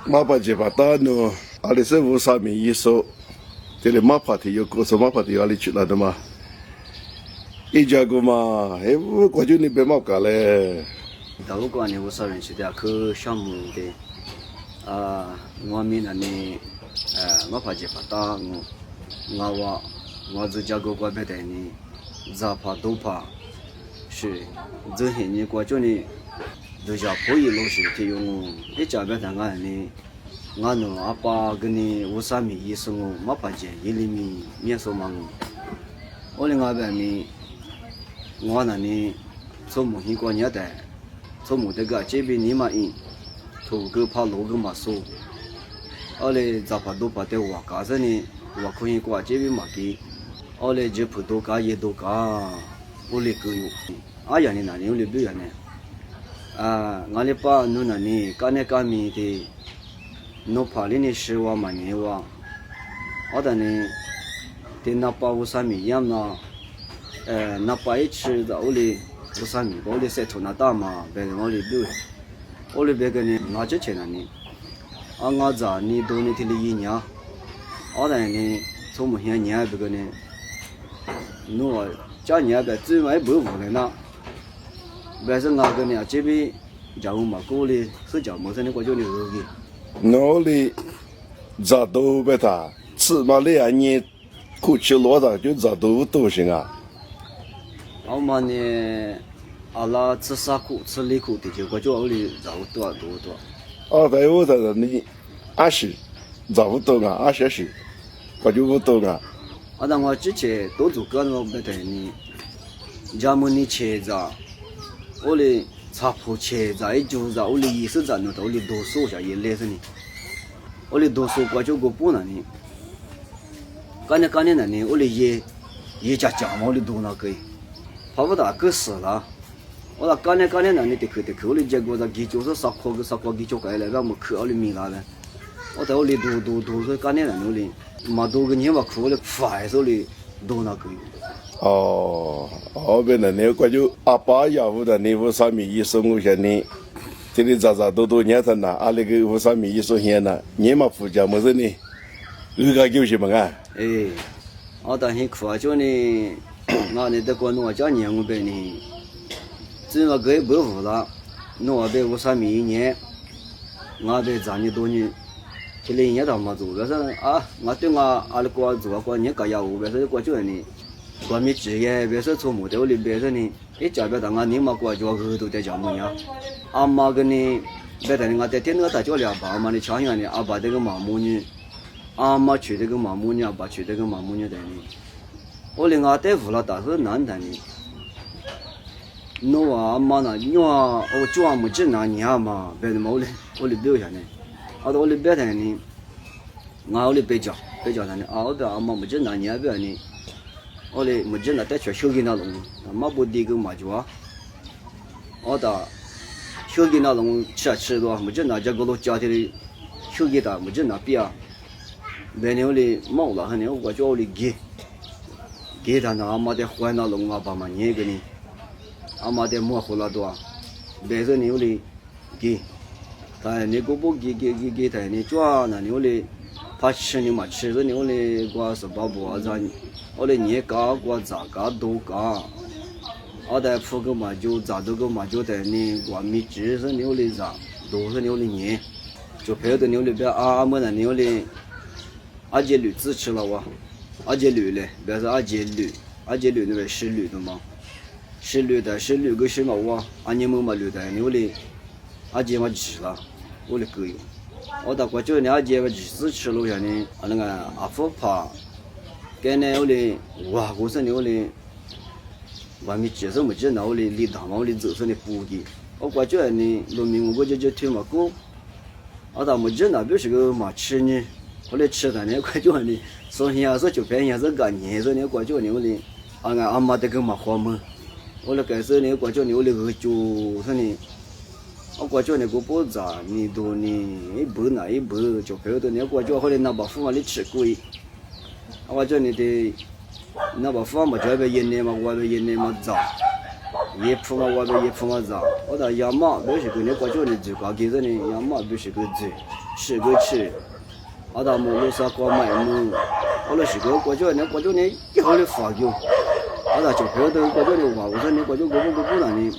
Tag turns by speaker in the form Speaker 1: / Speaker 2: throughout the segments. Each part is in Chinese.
Speaker 1: 马巴吉巴达诺，阿里是乌沙米伊说，这里马帕提有故事，马帕提阿里去了的嘛？一家个嘛，哎，我感觉你别毛干嘞。
Speaker 2: 到我讲呢，我少人去的去项目的，我们那里，马帕吉巴达我这家个国别的呢，咋怕都怕，是，这些呢，感觉呢。都叫可以老师提用，一家别谈俺呢，俺侬阿爸跟你乌沙米医生哦，马八节一厘米面说嘛我另外边呢，我那呢，从木hin过年代，从木这个这边你嘛因，土个怕路个嘛说，后来咋怕都怕在我家子呢，我可以过这边嘛给，后来就葡萄干也都干，我来个有，呀你那里有里边呢？俺哩把侬那里干那干米的，侬怕哩你是我嘛你我，我的呢，的那把乌沙米样那，那把一吃的屋里乌沙米，屋里晒土那大嘛，别人屋里留，屋里别个呢，俺之前那里，俺咋你多你提了一年，我的呢，从没些年别个呢，侬家年别最买不无的那。别是俺个呢，这边家务嘛，过来是叫么子呢？我叫你饿的。
Speaker 1: 那里咋都别他，吃嘛2年，苦吃罗上就咋都行啊。
Speaker 2: 我们呢，阿拉吃啥苦吃里苦的，就我叫屋里咋不多。
Speaker 1: 在我这你20，咋不多啊？20，我就不多啊。
Speaker 2: 那我之前多做个那别的呢，家么你切着。我哩茶铺切在一就在，我哩也是在那头，我哩多说下也来着呢。我哩多说过就个不能呢。干年那呢，我哩也家嘛，我哩多那个，怕不大个死了。我那干年那呢，得去，我哩结果在几就是啥块几就改来，我们去我哩米那呗。我在我哩多说干年那我哩，嘛多个年嘛去我哩快手哩多那个。
Speaker 1: 别那你感觉阿爸呀，我的你乌沙米伊说我些你，这里咋都年头呢？阿那个乌沙米伊说些呢，你嘛不讲么子呢？你个就是么啊？
Speaker 2: 我当时去就呢，我呢在广东讲年我呗呢，只要个不服了，我呗乌沙米1年，我呗咋你多年，这里年头嘛做，但是我对我阿拉过做过年个业务，但是过去呢。我们职业别说从木头里别说呢，一家别当俺你妈过就耳朵在讲么样，阿妈跟你别当我在天天在家里爸妈的强样呢，阿爸这个马母女，阿妈娶这个马母女，阿爸娶这个马母女的呢，我连俺大夫了，但是难的呢，侬阿妈呢，你我就俺没进那年嘛，别的嘛我里表下呢，我里别的呢，我里别讲的呢，我的阿妈没进那年别呢。我嘞没见那带去小给那种，马不地个马脚，我的小给那种吃多，没见那家个都家庭里小给的，没见那边啊，别人嘞忙了，很我叫嘞给他那阿妈的换那种啊，爸妈年个呢，阿妈的模糊了多，别说你嘞给，但你个不给他你抓那你嘞，怕吃你嘛吃着你嘞过是包不咋你。我嘞年嘎过咋嘎都嘎，我在铺个嘛就咋都个嘛就在你我米只是牛嘞咋，都是牛嘞年，就陪着牛里边阿么那牛嘞，阿姐驴子吃了哇，阿姐驴嘞，别说阿姐驴那边是驴的嘛，是驴个是嘛哇，阿你们嘛驴的牛嘞，阿姐嘛吃了，我嘞狗有，我到过去呢阿姐嘛只吃了下呢，那个阿夫怕。该呢我哩哇，我说你我哩，外面介绍没见到我哩离堂嘛，我哩走上的补给，我过去呢，农民我就听嘛过，我到没见到就是个马吃呢，我哩吃的呢，过去呢，说现在就便宜是个年，说你过去呢我哩，阿妈这个嘛花么，我哩开始呢过去呢我哩个就说呢，我过去呢个不咋，你都呢一步就陪着你过去后来那把饭嘛你吃贵。我叫你的，那把饭嘛，这边1年嘛，外边1年嘛早，也铺嘛我边也铺嘛早，我到养马不是个你国家的最高给着呢，养马不是个最，是个吃，我到木路上搞买木，我那是个国家呢以后的发育，我到就票都国家的话，我说你国家不那呢。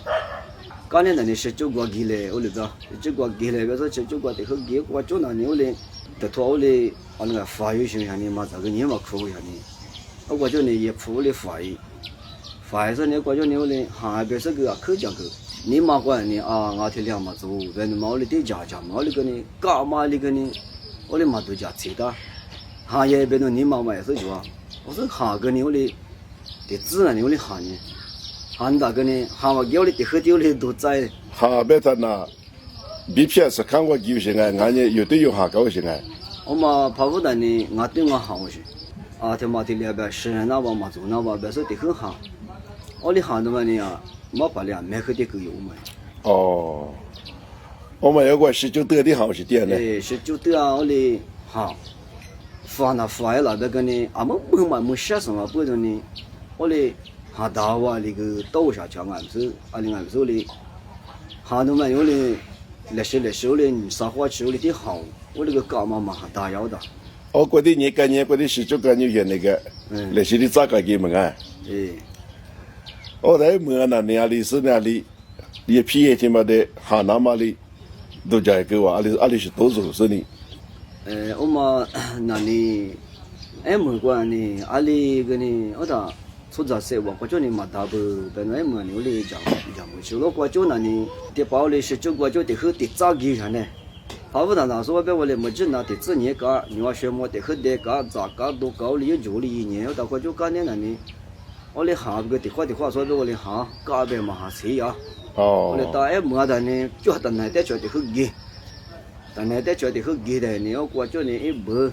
Speaker 2: 刚才那里是中国给来，我那个中国给来，别说中国的好给，我就那里我嘞，得托我嘞，我那个法语学下呢嘛，这个你嘛苦下呢，我就呢也铺嘞法语说呢，我就呢我嘞，哈别是个口讲个，你嘛管呢啊，我听两嘛做，别的嘛我嘞得家嘛我嘞个呢，干嘛嘞个呢，我嘞嘛都家吃的，哈也别弄你嘛也是就啊，我说哈个呢我嘞，得自然呢我嘞哈呢。喊大个呢，喊我叫你的喝酒的都在。
Speaker 1: 哈别他那，BPS 看过旧些哎，俺也有的有哈高些哎。
Speaker 2: 我嘛跑不得呢，俺对我好些，啊，他妈的两边是那帮嘛做那帮，别说的很好。我的喊的嘛呢呀，没把俩没喝的够有嘛。
Speaker 1: 哦，我们有个是就得的好些点呢。
Speaker 2: 哎，是就得啊，我的好，发那边个呢，俺们没写什么不的呢，我的。哈大话那个刀下讲俺是，俺说的，哈都嘛有的，那时候的啥话吃我的好，我那个干嘛嘛哈大要的。
Speaker 1: 我觉得你感觉觉得是就感觉有那个，那些的咋个给们啊？
Speaker 2: 哎，
Speaker 1: 我在门那哪里是哪里，也皮也他妈的哈那么的，都讲给我阿里是多少是的。
Speaker 2: 我嘛那里，没管呢，阿里个呢，我da。出杂事我叫你嘛大不，本来嘛牛嘞讲不去，我叫那你的包里是就我叫的好的早给上呢，跑不到那说别我嘞没只拿的自年干，你话学么的好的干咋干都高里有九里一年，我到我就干年那你，我嘞行个的话说别我嘞行，干别嘛谁呀？我嘞大没的呢，就等来的叫的好给，等来的叫的好给的，你我叫你一不。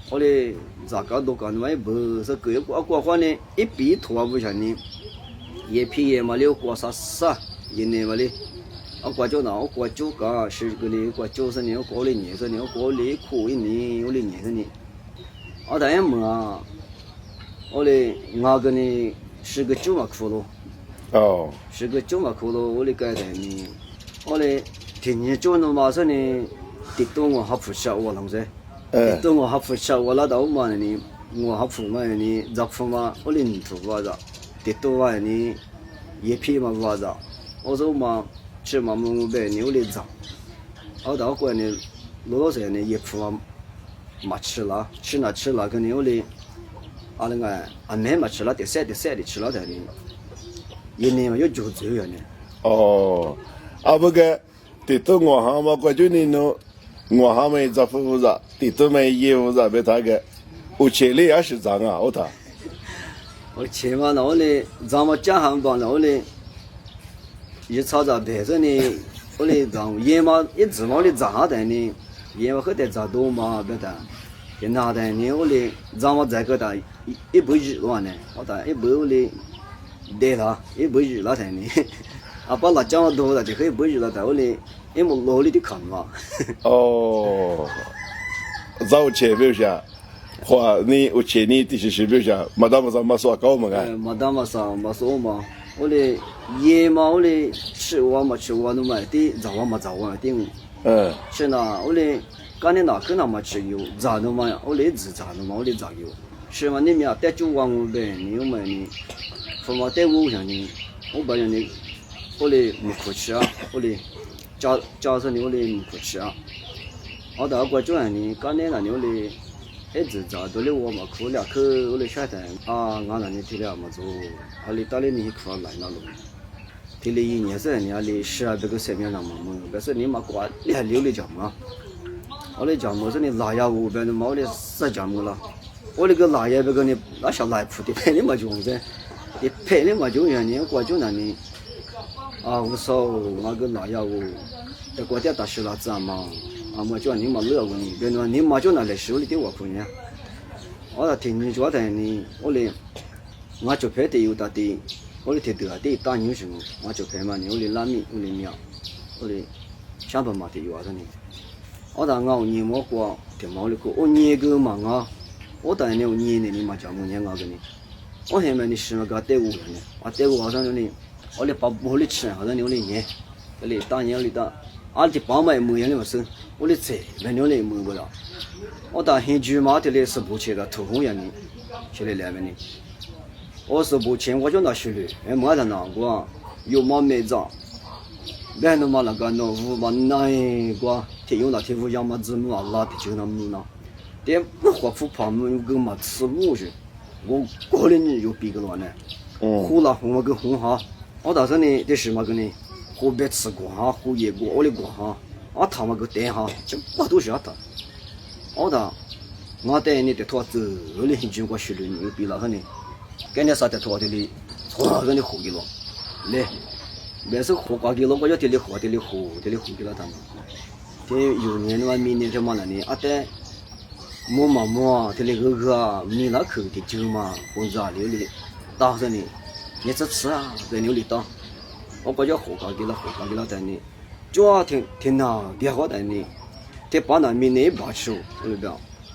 Speaker 2: 我嘞咋搞都搞，那不是个过话呢？一笔拖不下呢，也皮也嘛了过啥，一年嘛嘞，过就那过就搞是个嘞，过90年过了20年，过了苦一年，我嘞20年，我当然嘛，我嘞我个呢是个9嘛苦了，
Speaker 1: 哦，
Speaker 2: 是个9嘛苦了，我嘞改的呢，我嘞天天就那马上呢，得多我还不下我啷子？等我还不吃，我拉到嘛呢？我还不嘛呢？咋不嘛？我领头发着，得多哇呢？也皮嘛发着，我说嘛，吃嘛么白牛的脏，我到过呢，老些呢也不嘛吃了，吃了个牛的，那个没嘛吃了，得晒的吃了的呢，一年嘛有9周呀呢。
Speaker 1: 哦，不个，得多我哈嘛，过去年喏。我还没咋服啥，地都没业务啥，别他个，我钱里也是脏啊，我他。
Speaker 2: 我钱嘛，那我嘞，咱们家行帮那我嘞，一炒着白着呢，我嘞脏烟嘛，一直嘛嘞脏的呢，烟嘛喝得咋多嘛，别的，现在的呢我嘞，咱们这个的，一不日了呢，我的一不嘞，对了，一不日了的呢，把辣椒多了就可以不日了的，我嘞。因为老里的看嘛。
Speaker 1: 哦，早前表下，话你我前年的是表下，没当上没说高嘛个。
Speaker 2: 没当没说没说嘛，我嘞夜嘛我嘞吃完嘛吃完都买的，早晚嘛的。是呐，我嘞刚才那可能嘛吃油，早都嘛我嘞自早都嘛我嘞早油，是嘛你们带酒往我呗，你有买呢？父母带我上呢，我把人呢，我嘞没苦吃啊，我嘞。加上牛嘞不吃啊，我到过转呢，刚才那牛嘞，一直找到了我嘛苦2口，我嘞晓得啊，俺那里提了么做，阿里到了你苦来那路，提了1年3年嘞12这个3年那么么，但是你嘛挂你还留了讲嘛，我嘞讲么是你拉呀5边的嘛，我嘞10讲么了，我那个拉呀这个呢，那小来铺的陪你嘛就噻，你陪你嘛就让你过就那里。我说我个老要我，在国家大事了子嘛，我叫你嘛乐我呢，别说你嘛就拿来手里的我可呢，我听你说的呢，我嘞，我就拍的有大的，我嘞听得的大牛什么，我就拍嘛呢，我嘞拉米，我嘞苗，我嘞想办法的有啥呢？我当我年末过，听嘛我嘞过，我年个嘛我当年我年呢你嘛叫我年个呢，我后面你什么个带我呢？我带我好像呢。我哩把我哩吃，好像牛哩年，这里当年里的，俺的爸妈也没人了生，我哩在没牛哩没不了，我当现居嘛的哩是不去的，土红人呢，去哩来没呢，我是不去，我就拿去哩，哎，没得那个，有毛没长。别弄嘛那个弄五嘛那一个，天有那天不养嘛子母啊，拉的就那么那，但不花不怕么有个嘛吃母去，我个人有比个乱呢，胡了胡嘛个胡哈，我打算呢，这是嘛个呢，胡别吃过哈，胡也过，我的过哈，啊他嘛个带哈，这我都是他，我打，我带你的拖走了，很久我学了有比那个呢，跟你啥的拖的哩，从那个胡给了，来。别是活挂给了，我要这里活给了他们。这有年的话，明年这么难呢？啊，对，么，这里个米那口的酒嘛，红炸溜里，打上呢，你这吃啊，在牛里打，我把这活挂给了的呢，主要听那别好的呢，这把那米内把吃，我里边，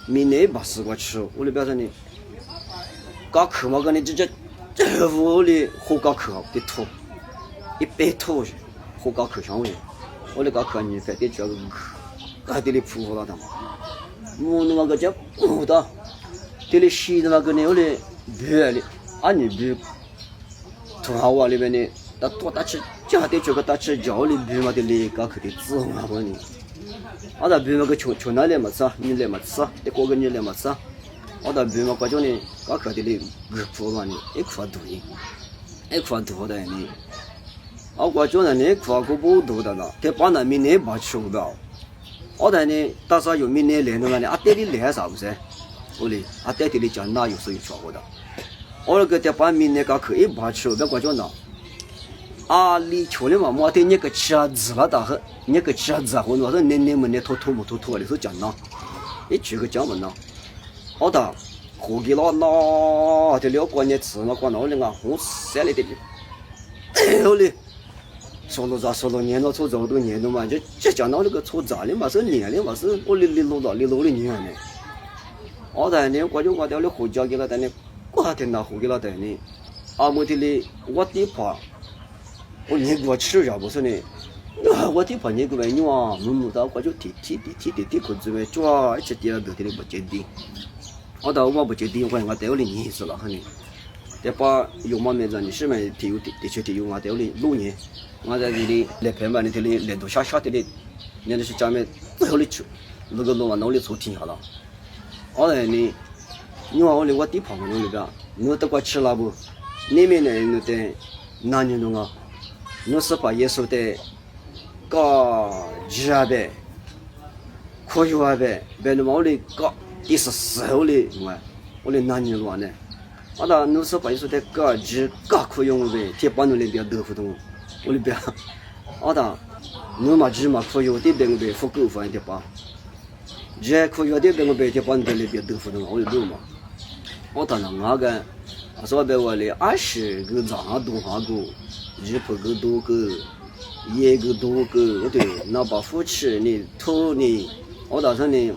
Speaker 2: 米内把丝瓜吃，我里边说呢，搞口嘛个呢，这屋里活搞口的土。100头去，火搞口上去，我那个口你在得这个还得哩扑火了他们，我那个叫不的，得哩洗的那个呢，我哩别哩，你别，从好话里边呢，他多大吃，家的这个大吃家里别嘛的哩，搞口的子嘛不呢，那别嘛个穷那里嘛吃，你来嘛吃，得过个你来嘛吃，那别嘛个叫呢，搞口的哩个扑嘛呢，一块多的呢。我叫人呢，跨过不多的了，他把那米内把吃不了。我在呢，大少有米内来的呢，带你来啥不是？我哩，带你讲那有时候吃过的。我那个他把米内个可以把吃，别我叫那。你吃的嘛，对你个吃子了的很，你个吃子或者是你们的偷的是讲那，一举个讲么那，我的，火给了那，这了过年吃那过那个红色的的，我哩。说了年了，做这么多年了嘛，这讲到那个做咋的嘛，是年的嘛，是我哩录的年呢。我在呢，我就我掉了胡椒给了的呢，我天哪胡给了的呢，我的哩我的怕，我年过吃呀不是呢，我的怕年过完你哇，到我就提可知为抓一直第二个的不决定，我到我不决定，我掉了年是了哈呢，这把有嘛没人，你是没提有的确提有我掉了6年。我在这里来陪伴你这里来到下的里，你那是家面最后的吃，那个弄完脑里抽停下了。我来呢，你话我地旁边里边，我得过吃了不？那边呢，我的哪年弄啊？我是把耶稣的搞几啊呗，科学啊呗，别的嘛我的搞第14后的我的哪年弄呢？我是把耶稣的搞几搞科学呗，铁板头里边豆腐东。我里边，我嘛只嘛可以的边个边不够饭的吧？这可以的边个边的把你里边豆腐的我里边嘛，我当然那个，说白话哩，20个长多少个，100个多个，1个多个，对，那把夫妻呢，头呢，我打算呢，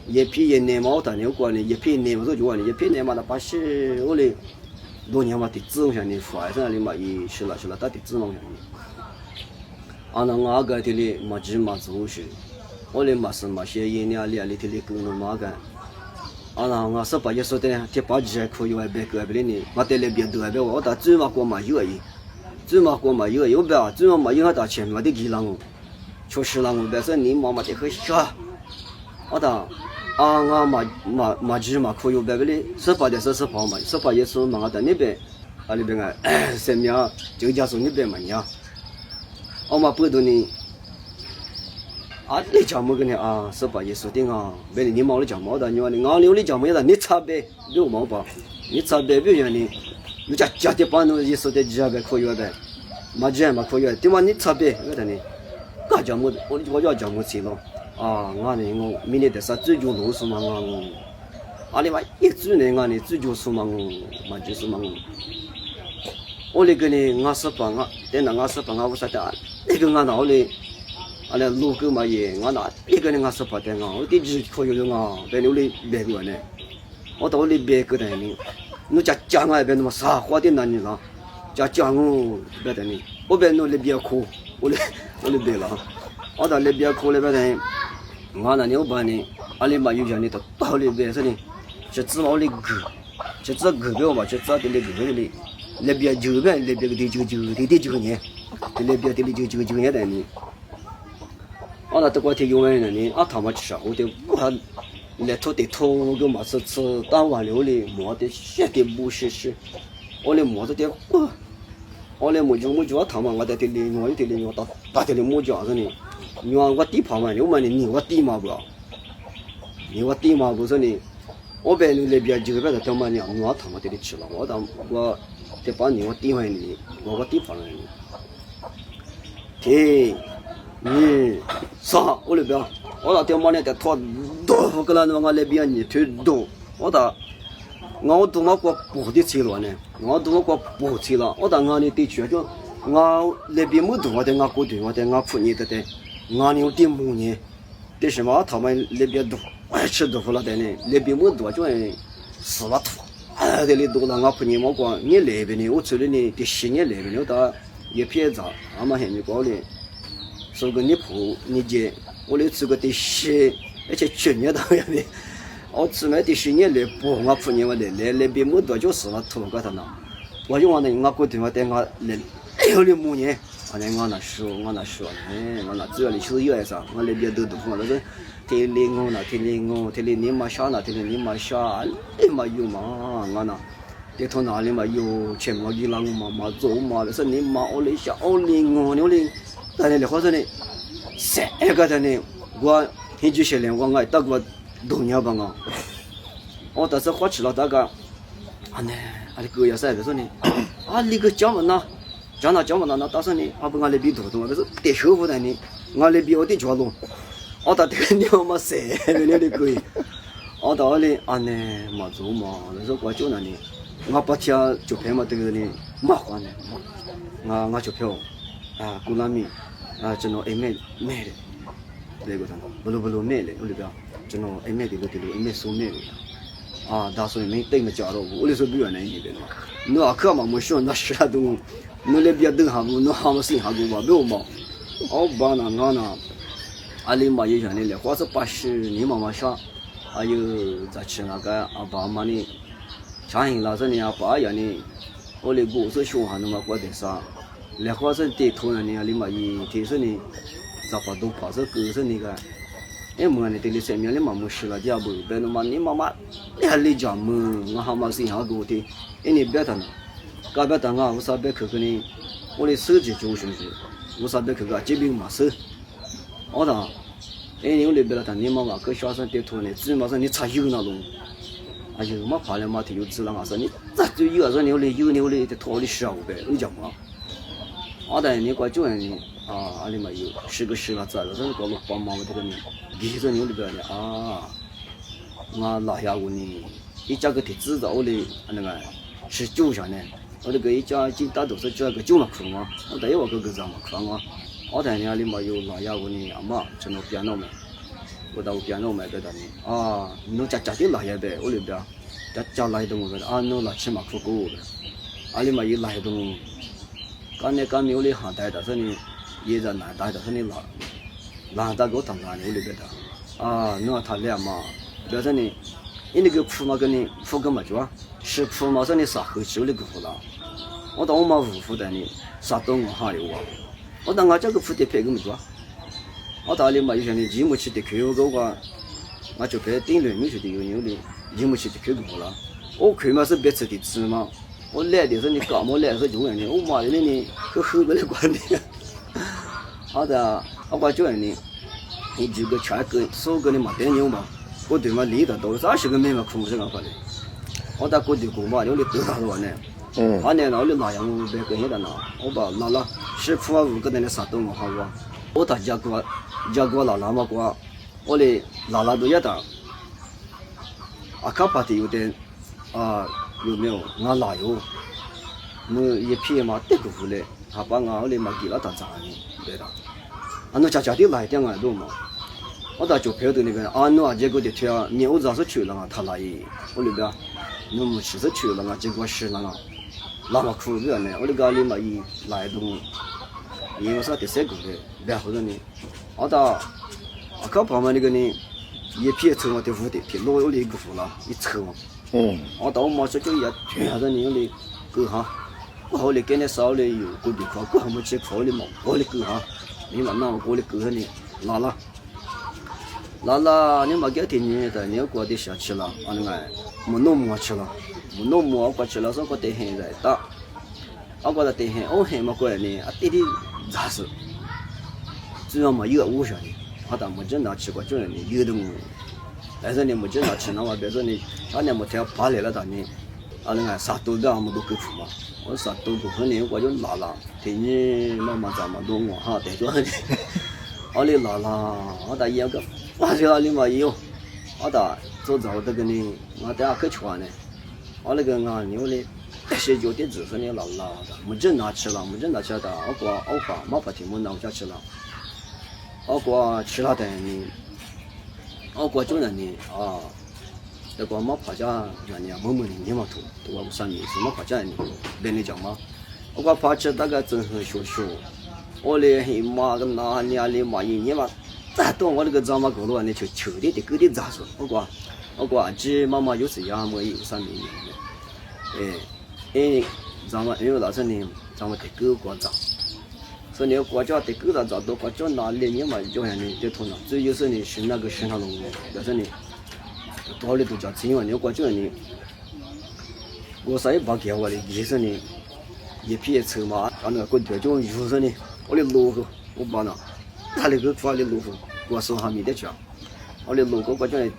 Speaker 2: 一批年嘛，我打年过呢，一批年我都就话呢，一批年嘛，那把是我哩。多年嘛，的自动向你发上里嘛，也是了，他的自动向你。那我个的哩嘛，只嘛做事，我哩嘛是嘛些一年里的哩工作嘛个。那我是把一说的，这把几可以外边个别呢，我带来别多别我打最嘛过嘛有一，最嘛不最嘛嘛有他打钱嘛的给了我，确实了我别说你妈妈的很傻，我打。我嘛只嘛可以别个哩，18的是18嘛，18也是嘛在那边，那边个什么就家属那边嘛呀，我嘛不多呢，你讲么个呢18也是的别你毛了讲毛的，你话你留你讲么的，你差别6毛吧，你差别别样呢，你家的帮侬也是的家别可以呗，嘛这嘛可以，对嘛你差别个的呢，干讲么我要讲么去了。我明年的啥追求路数嘛你嘛一追呢你追求数嘛嘛就是嘛我那个呢我是把但那我是把我说的那个我那里路个嘛也我那那个呢我是把的我的只可以的别留里别个呢我到里别个的呢你讲我边那么啥话的那你了加讲我别的呢，我别弄那边哭，我的别了，我到那边哭那边的，我那牛班呢，阿里嘛有钱的到到那边是呢，就知道那个，就知道个别嘛，就知道的那个的，那边9边那边的9年，那边的9年的呢，我那德国的有人呢，啊他妈吃啥，我的我来拖的拖个嘛是吃当晚流的，磨的血的不是，我的磨子的我的木匠他妈我在这里我有这里我到这里木匠子呢，你话我地旁嘛，我问你我地嘛不？你我地嘛不是呢？我别那边9边的他妈娘，我他妈这里吃了，我得把你我地方呢，我地旁人呢，对。我那边，我那天妈呢在拖多个人，我那边你推多，我都我过不的车了呢，我过不车了，我到我那地区就我那边没多，我在我过去，我在我附近的，我有点木呢，但是嘛他们那边多，爱吃豆腐了的呢，那边没多就死了土，这里多了我附近我过，你那边呢，我这里呢得10年那边呢，到一片子，俺们还没搞嘞。说个你婆你姐，我来吃个得10，而且去年到样的，我吃买得10年来不，我父亲我来那边没多久死了，土个他那，我就往那我过去我带我来，有的母年，我那说，我那只要你收有啥，我那边都服，那个天灵你妈啥那天你妈啥，你妈有嘛，我那。这头哪里嘛有钱嘛？伊朗嘛走嘛，是你妈我来想我灵我牛灵，但是你好像呢，3个人呢，我很久些年我爱到过东亚吧我当时花吃了大概，呢，阿哥也是说呢，你个讲嘛那，那当时呢，不我那边多，可是得舒服的呢，我那边我得交通，我到这个鸟嘛3个的可以，我到那呢嘛走嘛，那时候我就那里。我把条照片嘛，这个呢，麻烦的，我照片古拉米这种买的，那个啥，不如买的，我里边这种买的买手买的，打算没对没加了，我那时候不原来一边嘛，那可嘛没说那啥东，那那边等下不，那他们剩下个嘛没有嘛，我把那阿里嘛也原来的，或者80你妈妈说，还有再吃那个爸妈呢。长兴老师呢，8月呢，我的故事学下那么过的啥，来或者对头呢，你嘛一提示呢，咋把都跑着歌是那个，么呢？对你身边的妈妈死了，家不别那么你妈妈，你还来讲么？我还没剩下个的，你别谈了，搞别谈啊！我啥别去呢？我的手机就是，我啥别去个疾病嘛手，我讲，你我那边谈你妈妈跟小生对头呢，最嘛是你查有那种。有嘛怕了嘛？他有知了嘛？说你咋就有时候有的得拖的少呗？你讲嘛？但你过9年呢阿里嘛有10个10了，咋了？这搞了帮忙这个呢？其实你那边呢我老下午呢，一家个的知道我的那个是9下呢，我这个一家就大多是叫个9嘛块嘛，我带我个咋嘛块嘛？但你阿里嘛有老下午呢，嘛就那边那嘛。我到边上买的呢，侬家的来也呗，我那边家来的我说侬来吃嘛苦够的，阿里嘛有来的，刚没有的航带的，说你也在南带的，说你南带给我当哪里我那边的，侬他俩嘛，比如说你那个铺嘛跟你铺个嘛就是铺嘛说你啥口吃那个铺了，我到我嘛五铺的呢，啥东我还有我到我这个铺的配个么就。我到里嘛，有些人一没去的去我个，我就别顶了，没去的有的，一没去的去过了。我去嘛是别吃的吃嘛，我来的时候你搞么来是就人呢，我妈的呢，和后边的管的。我把叫人呢，你几个全个10个的嘛带牛嘛，我对嘛离得到30个妹嘛空是干啥的？我到过去过嘛，有的多大多呢？呢，老的那样我别跟人家拿，我把拿了10铺5个的啥都我好我到家过老嘛过，我的老都也到，看怕的有点有没有？我哪有？我一批嘛带过回来，他把我的嘛给了他咋呢？对的，那家的来点啊多嘛？我到就票的那个侬结果的票，你我早是去了他来，我那边，侬没去是去了结果是了拉嘛苦不呢，我哩家里嘛伊来东，因为啥第三个的，然后呢，我到靠旁边那个呢，一片车嘛，对不对？片路有哩个扶了，一车嘛。我到嘛说就也，好像你哩个哈，我哩跟那少哩有个地方，个没去考哩嘛，我哩个哈，你嘛那我哩个呢，拉拉，你嘛给天你的，你过得下去了，啊那个没弄么去了，没弄么过去了，说过得很在打，我过得得很，我很么过呢，啊弟弟咋是，只要嘛有我说的，我倒没真拿去过，就是你有的么。但是你没经常吃，那么别说你，那你没条爬来了的你，啊那个啥都不要么都够苦嘛，我啥都够苦，你我就拉，听你妈妈咱们都我哈带着你，我哩拉，我打一个，发现了你嘛有，我打做早这个呢，我等下去吃呢，我那个俺牛哩，些酒店只是你拉的，没正拿吃了，我把没法听没拿家吃了，我吃了的你。我过去呢啊，这个没跑家那年某某年嘛都我3年是没跑家呢，别你讲嘛，我跑去大概真很小，我嘞嘿妈个那年哩嘛一年嘛，再到我那个丈妈过路呢就求的狗的咋说，我过这妈妈有时也没有3年呢，丈妈因为老是呢，丈妈的狗过早。说你国家的狗子找到国家哪里你嘛就像你的头脑，这就是你是那个身上龙的，但是你道理都叫真话，你国家你，我啥也不给我的，也是你一片车嘛，啊那个滚条就有时呢，我的路口我把那，他那个发的路口，我手还没得讲，我的路口国家的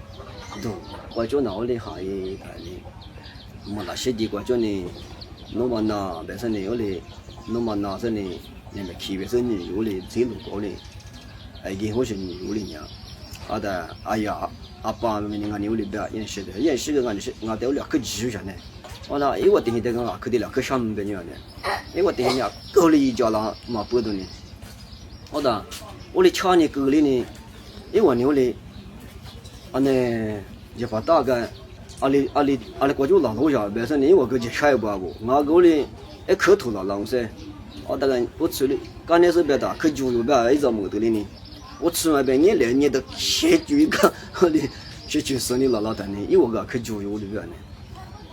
Speaker 2: 都，国家那我的行业看的，没那些的国家呢，那么那但是呢我的，那么那是呢。那个区别是你有的这路高的，以后是你有的呀，啊的，哎呀，阿爸们你看你有的别认识个俺就是俺都2个几下呢，我那我等于这个俺可得2个上门的呢，我等于呀高了一家了嘛不多呢，我的我的家呢高了呢，我牛的，那一把大概，阿里国家老下，别说你我个就开不过，俺高的可土了啷噻。我大概我吃的，刚才是别打，可酒有别一直没得的呢。我吃完别年2年的先酒一个，去生的老的呢，因为我个可酒有的别呢。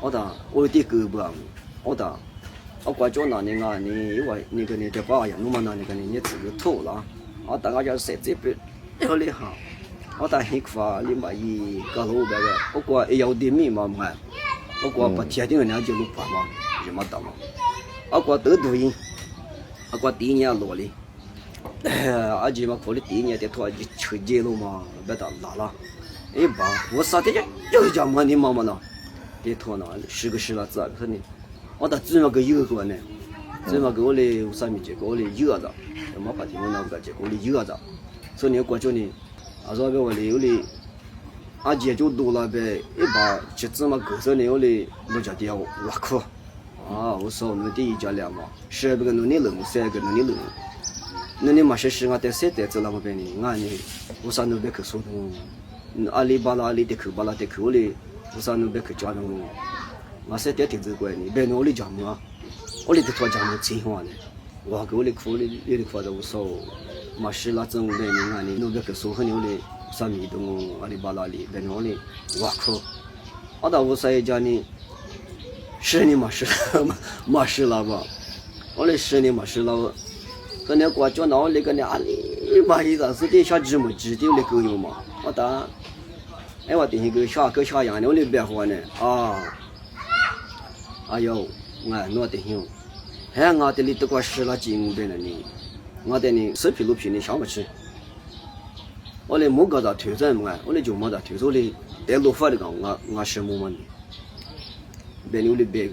Speaker 2: 我打我的狗不，我打我关键那年啊，你因为那个你的爸呀，弄嘛那个你自个偷了，我大家就谁这边要厉害，我打很快你嘛一个路别个，我过要的密码嘛，我过把铁定2就路跑嘛，就没打嘛，我过得抖音。我第1年落的，阿姐嘛，可能第1年的拖就抽筋了嘛，别打拉了，爸，我啥的就叫么你妈妈呢，别拖呢，10个10了咋可能？我打最么个1个呢，最么个我嘞3米结果我嘞1个子，没法听我那个结果我嘞1个子，所以你过去呢，啊说别我嘞有嘞，阿姐就多了呗，把橘子嘛狗手呢我嘞我叫点挖苦。啊，我说我们第1家2嘛，12个农历龙，3个农历龙，那你嘛是我在3代子那么边呢，俺呢，我啥都别去说的，阿里巴拉的巴拉的我哩，我啥都别去讲的，我3代挺走过呢，别我哩讲嘛，我哩得拖讲么真话呢，我给我哩苦哩，有的苦的我说，嘛是那种边呢，俺呢，我别去说和你我哩啥米东阿里巴拉哩，别我哩，我苦，我到我啥一家呢？10年没事了吧？我嘞10年没事了吧？可能国家那那个呢，你妈一张是得下芝麻鸡的那个有嘛？我打，我等一个下羊呢，我哩别活呢啊！哎呦，我等于，我这里都快10了几5遍了呢，我等你10皮6皮你想不起？我嘞没搞到推转嘛，我嘞就没到推出嘞，带路法的讲我是没嘛呢。别扭的别，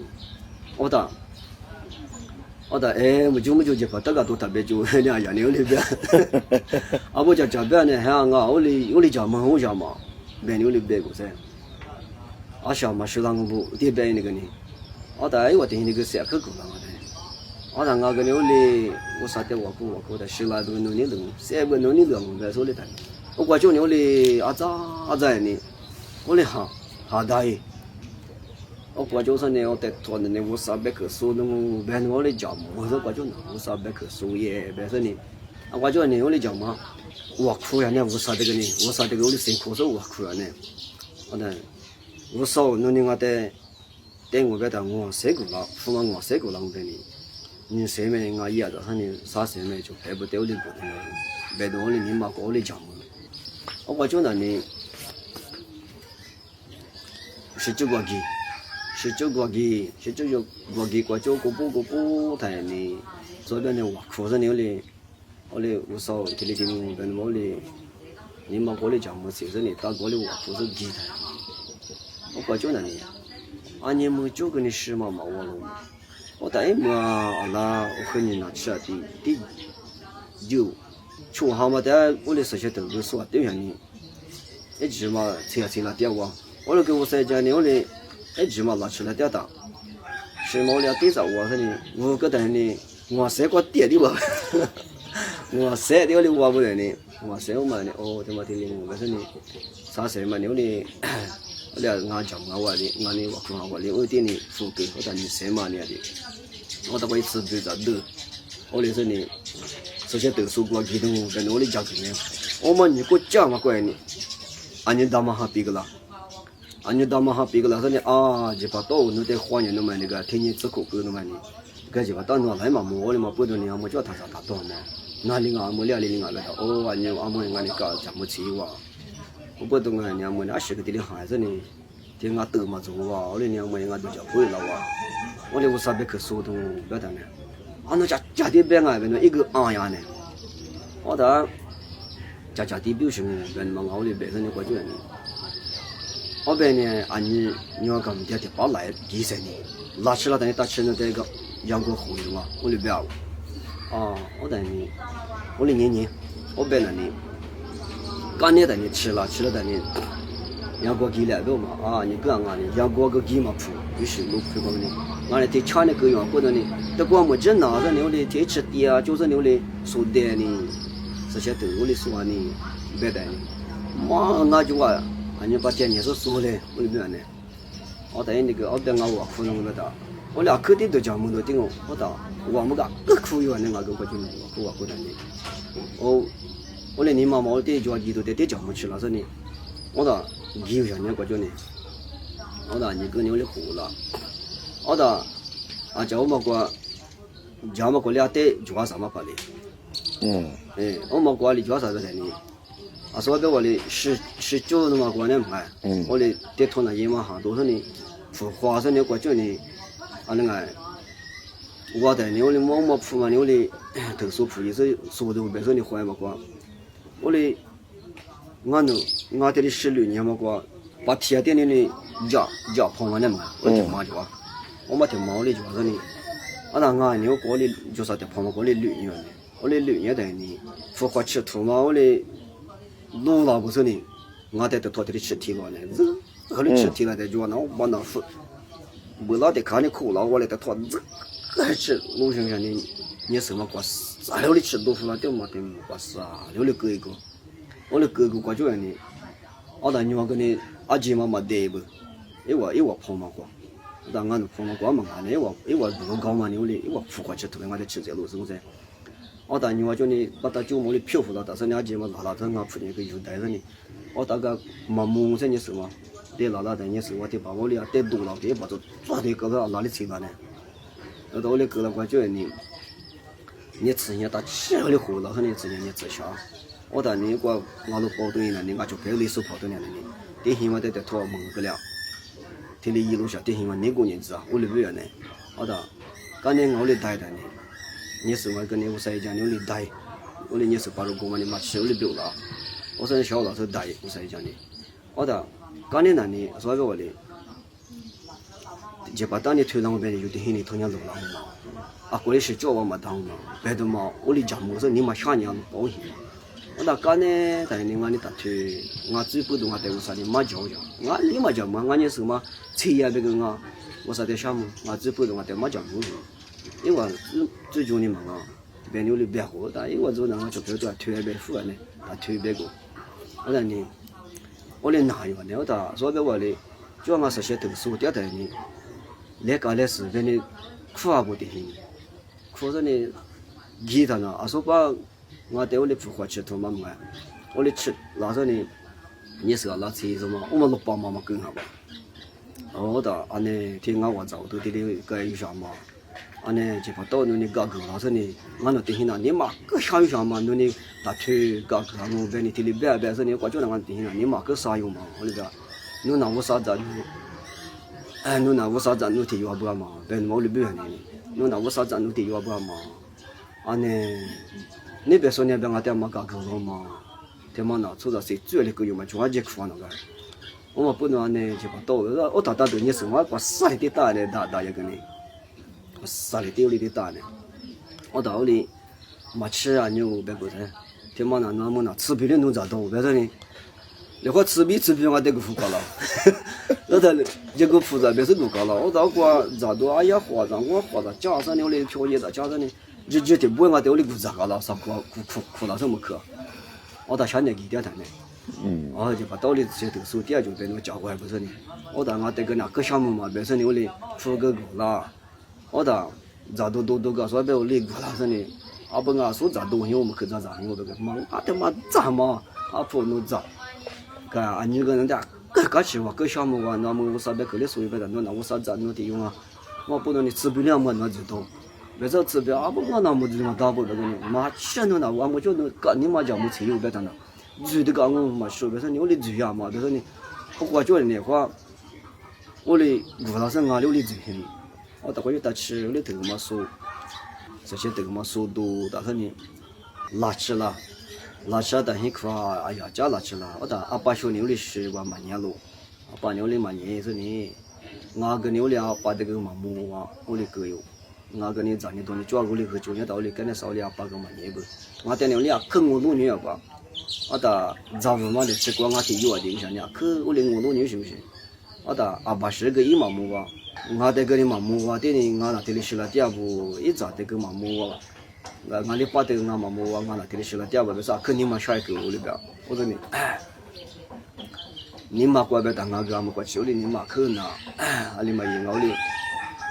Speaker 2: 我打，我就去把大家都特别就2样扭的别，我叫这边呢，我哩叫嘛，我叫嘛，别扭的别个噻，小嘛是啷个不？这边那个呢，我打我等那个3个狗了我打我个扭哩，我啥的我的10来个扭的人，3个扭的人在手里头，我过去扭哩咋呢？我哩哈大爷。我过去说呢，我在拖的呢，我300棵树，弄别我的家嘛，我说过去呢，我300棵树也别说呢，啊，过去呢我的家嘛，我哭呀呢，我啥这个呢，我啥这个我的辛苦是我哭呀呢，我呢，我少弄的我的，等我别的我谁过了，父母我谁过了我给你，你谁没我也的，他呢啥谁没就白不掉的不的，白的我的你妈过的家嘛，我过去呢呢，19个几。19个几过去个不台呢，这边的我哭着牛的，我的我少这里的跟我的，你妈过来讲我谁着呢？大过来我哭着几台，我过去那里，啊你们就跟你事嘛我了，我答应嘛，那我和你拿吃的就，穷好嘛的，我的这些都说对呀你，一直嘛才了点我了给我在家呢我的。一直嘛拿出来吊打，是毛了对着我说呢，我个等呢，我谁个爹的我，我谁掉的我不人呢，我谁嘛呢？哦，他妈的呢，我说呢，啥谁嘛？你呢？我俩俺讲我的，俺呢我看我的，我对呢，付给我等你谁嘛呢的？我到过一次对着的，我来说呢，这些读书过激动，跟我的家庭呢，我们你个家嘛怪呢，俺你他妈还比个了。俺就当嘛哈别个老说呢啊，就把到那得花园那么那个天天吃苦够那么呢，个就把到那来嘛，我的嘛不多呢，我叫他啥他多呢，那里啊，我俩里啊个头，哦，俺俺们俺那个怎么起哇，我不懂啊，俺们那十个地里孩子呢，听俺都嘛做哇，我的娘们俺都叫会了哇，我的我300棵树都不要呢，俺那家的别啊，别一个呀呢，我的家的表示呢，别嘛我的别人的过去呢。我别呢，俺你要讲的把来第三年，拿起了等于打起了这个阳光红的嘛，我就不要啊，我等你，我的年，我别了你，刚年等你吃了等你，阳光给来个嘛啊，你个俺的阳光个给嘛铺，于是我铺个呢，俺的抢的个阳光的呢，这光没真拿着牛的天吃的啊，就是牛的收的呢，这些都我的说呢，别的呢，妈那就啊。俺就把店也是说嘞，我里边呢，我等于那个我等我苦弄个的，我俩肯定都讲么多定哦，我到我们个各苦有那个过去呢，我过来呢，我连你妈妈的家里都得讲不起了，说呢，我到有些年过去呢，我到你跟牛的苦了，我到啊叫我们过，叫我们过俩得就啥么法的，哎，我们过里叫啥子的呢？啊，说的我的19那么过年买，我的得拖那一嘛哈，都是呢，付花生的过去呢，啊那个，我的呢，我的毛铺嘛，我的特殊铺也是说的别说你坏嘛过，我的，俺这里16年嘛过，把铁店里的家碰完了嘛，我挺忙的哇，我嘛挺忙的就说呢，啊那俺呢过的就啥的碰嘛过的6年呢，我的6年等呢，付花吃土嘛我的。路老不是呢，我在这拖的吃体了呢，这后来吃体了在就那我那是，不老得看你苦了，我来在拖这还吃路上上的，你什么过啥了的吃豆腐了，对嘛对嘛过啥了的哥一个，我的哥哥过去呢，我当你话跟你阿姐妈妈对不，一我碰嘛过，但俺都碰嘛过嘛俺呢，一我路高嘛牛的，一我铺过去头我在吃这路是不是？我当你话叫你把他酒窝里漂浮了，但是两姐嘛拉着俺铺的个油带着呢，我大概嘛蒙着你手嘛，得拉的你手我得把我俩得多了，别把这抓的搁到哪里去了呢？那到我的搁了过去呢，你吃人家打吃了活了，和你吃人家吃下，我当你过俺都跑对了，你俺就该里手跑对了呢，得起码得拖蒙个了，天里一路下得起码那个年纪啊，我里边呢，我当刚才我里待的呢。你是我跟你我在讲你里带，我的你是把这公嘛你妈吃里表了，我说小老头带我在讲的，我的刚才那里说给我的，就把当你推到我边的有点你同样走了嘛，啊过来是叫我嘛当嘛，别的嘛我的讲我说你妈下年保险嘛，我那刚才在你俺的大推，俺最不懂俺在我啥的马脚脚，俺你马脚嘛，俺也是嘛，车也别个我啥的项目，俺最不懂俺在马脚路。因为最重要的嘛，别扭的别好，但因为做那个就比如说推别富呢，他推别个，我讲呢，我连哪有呢？我打说给我的，就俺这些读书掉的呢，来搞来是别人苦啊不得行，苦着呢，吉他呢，说把我带我的不花吃头嘛么，我的吃，那时候呢，你是那车什么，我们老爸妈妈跟上吧，我的安呢，听我早都得个有啥嘛。安尼就把到侬的搞搞，老说呢，俺那定那你妈个啥有啥嘛，侬的大腿搞搞，我把你提里摆摆说你过去那俺定那，你妈个啥用嘛？我那个，侬那我啥子？侬那我啥子？侬提要不嘛？别我里边呢，侬那我啥子？侬提要不嘛？安尼，你别说你别俺爹妈搞搞了嘛，爹妈那出着谁最那个用嘛？就俺姐苦那个，我们不能安尼就把到了，我打对你是我把啥里的打的打一个呢？啥里丢里的大呢？我到里没吃啊牛别过噻，天妈那那么那吃皮的弄咋多？别说呢，那会吃皮我得个付高了，那他这个付着别是够高了，我到过咋多哎呀花着我花着加上牛的便宜的，加上呢就得不我得我的股咋高了，啥苦了什么去？我到现在给点谈呢。我就把道理这些都收点就被我教过来不是呢，我到我得个那个项目嘛，别说牛的付个够了。我da咋都个说别我累过了是呢，啊不啊说咋都我们去咋我这个忙啊他妈咋嘛啊不弄咋，个啊你个人家个起话个项目啊，那么我啥别去的所以别的那我啥咋弄的用啊，我不能你吃不了么那就多，别说吃不了啊不我那么就嘛打不这个呢，妈吃弄那我就能干你妈叫没吃有别的呢，煮的个我嘛说别说你我的煮呀嘛，别说你不过叫人的话，我的古老是俺留的煮的。我大概有打吃，我的头嘛说，这些头嘛说多，但是呢，拉吃了，但是可哎呀，加拉吃了，我打阿爸说牛的是我蛮年了，阿爸牛的蛮年是呢，我跟牛的阿爸这个嘛木啊，我的哥哟，我跟你咋你多你抓过来喝酒，你到里跟你少里阿爸个蛮年不，我带牛的啊，坑我弄牛吧，我打早午嘛的吃光我挺有的，你想呢，坑我连我弄牛行不行？我打阿爸是个一毛木吧。我得跟你妈母啊，对你我那天里吃了第二步，一早得跟妈母啊，我里把得我妈母啊，我那天里吃了第二步，为啥？肯定嘛下一个屋里边，我说你，你妈过来当我个，我过去屋里你妈去呢，啊你妈爷我里，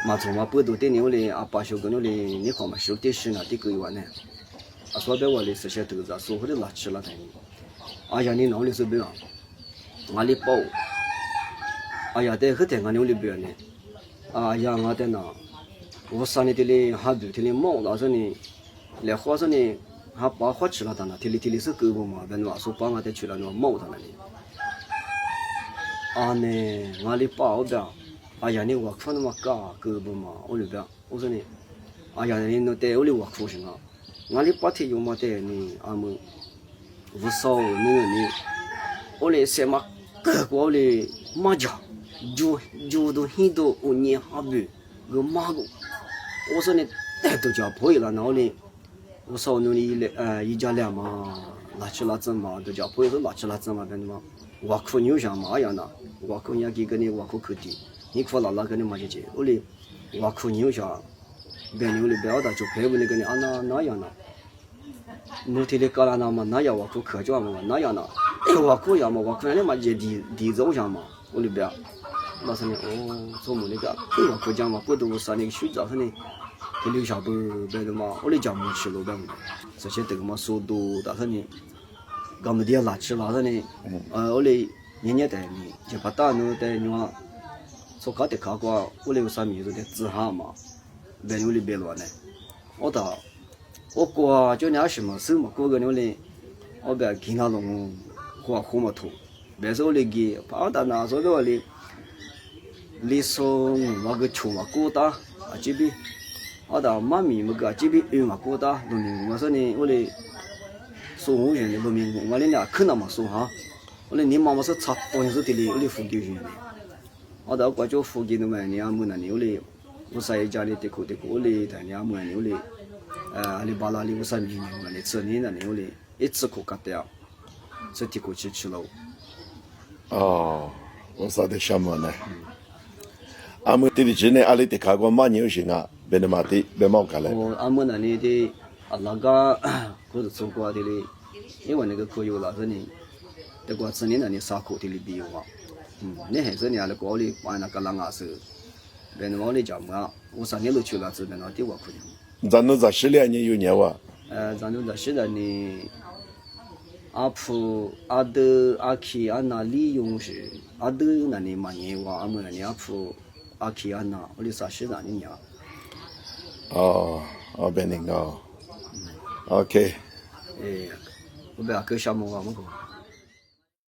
Speaker 2: 妈从嘛不多对你屋里阿爸说跟屋里，你看嘛手电视呢，这个有呢，啊说别我里这些投资，说或者拉吃了他，哎呀你哪里是别啊，我里包，哎呀在后头我屋里边呢。啊呀，我在那，我上里头里还对头里忙，那时候呢，来花时呢，还把花吃了的呢，头里是狗不嘛，别那说把我带去了那忙他那里。啊呢，我里把我边，哎呀，你我看那么高狗不嘛，我里边，我说呢，哎呀，你那带我里我哭什么？我里把天有么带呢？俺们不少那个呢，我里什么各国里马家。就都很多我年哈不个马个，我说你带都叫破了，然后呢，我说那里一家两嘛，拉起拉子嘛，都叫破是拉起拉子嘛，跟你嘛，我哭牛像嘛样的，我哭人家跟你我哭口的，你哭姥姥跟你嘛就接，我哩我哭牛像，别牛哩不要的就陪我那个你啊那样的，我天天搞了那么那样我哭客家嘛那样的，我哭样嘛我哭人家嘛就地走像嘛，我哩不要。那时候做么那个，我国家嘛，不都是那个水早上呢，给留下不别的嘛，我的家没吃了呗，这些都嘛说多，但是呢，俺们的拉吃拉着呢，我的年年带呢，就把大牛带你嘛，做搞的搞过，我的有啥名字的子哈嘛，别牛的别乱呢，我到我过就那什么手嘛，过个牛的，我别给他弄过火嘛头，别说我的给，跑到那说的我的。你说我个穷嘛过大啊这边，我到妈咪么个这边嘛过大，农民我说呢我的说我现在农民我的俩可那么说哈，我的你妈妈是差多少的哩，我的福建人，我到过去福建的嘛，你阿母那里我的我啥家里得苦，我的在你阿母那里我的阿里巴拉里我啥米呢，我的吃年那里我的一次苦干掉，这地过去吃了。
Speaker 1: 哦，我啥的什么呢？阿姆弟弟今年阿里的看过马牛行啊，别的马的别毛干了。
Speaker 2: 我阿姆那里的啊那个或者中国的哩，因为那个可有那是呢，这个今年那里啥课的哩比有啊，你还是你那个里把那个啷个是，别的毛的讲嘛，我3年都去了，这边那地我可能。
Speaker 1: 咱都在12年有年哇，
Speaker 2: 咱都在现在呢，阿普阿德阿基阿那利用是阿德那里嘛年哇，阿们那里阿普阿基阿那，我的30那年。
Speaker 1: 哦，哦，别那个，OK。
Speaker 2: 我不要搞项目啊，我讲。